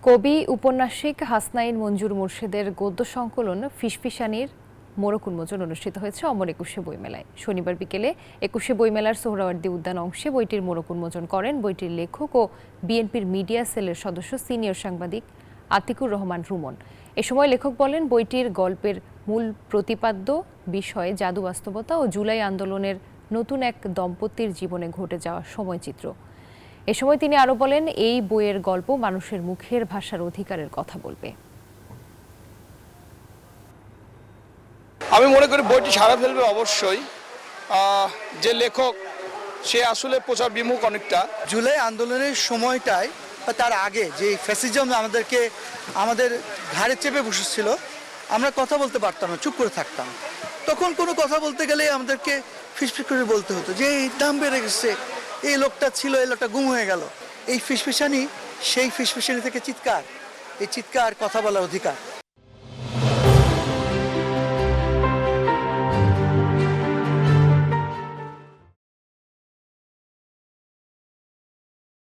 কবি উপন্যাসিক হাসনাইন মঞ্জুর মুর্শিদের গদ্য সংকলন ফিসফিসানির মোড়ক উন্মোচন অনুষ্ঠিত হয়েছে অমর একুশে বইমেলায়। শনিবার বিকেলে একুশে বইমেলার সোহরাওয়ার্দী উদ্যান অংশে বইটির মোড়ক উন্মোচন করেন বইটির লেখক ও বিএনপির মিডিয়া সেলের সদস্য সিনিয়র সাংবাদিক আতিকুর রহমান রুমন। এ সময় লেখক বলেন, বইটির গল্পের মূল প্রতিপাদ্য বিষয় জাদু বাস্তবতা ও জুলাই আন্দোলনের নতুন এক দম্পতির জীবনে ঘটে যাওয়া সময়চিত্র। এ সময় তিনি আরো বলেন, এই বইয়ের গল্প মানুষের মুখের ভাষার অধিকারের কথা বলবে। আমি মনে করি বইটি সাড়া ফেলবে অবশ্যই। যে লেখক সে আসলে প্রচার বিমুখ অনেকটা। জুলাই আন্দোলনের সময়টায় বা তার আগে যে ফ্যাসিজম আমাদের ঘাড়ে চেপে বসেছিল, আমরা কথা বলতে পারতাম না, চুপ করে থাকতাম। তখন কোনো কথা বলতে গেলে আমাদেরকে ফিসফিস করে বলতে হতো যে এই দাম বেড়ে গেছে, এই লোকটা ছিল, এই লোকটা গুম হয়ে গেল। এই ফিসফিসানি, সেই ফিসফিসানি থেকে চিৎকার, এই চিৎকার কথা বলার অধিকার।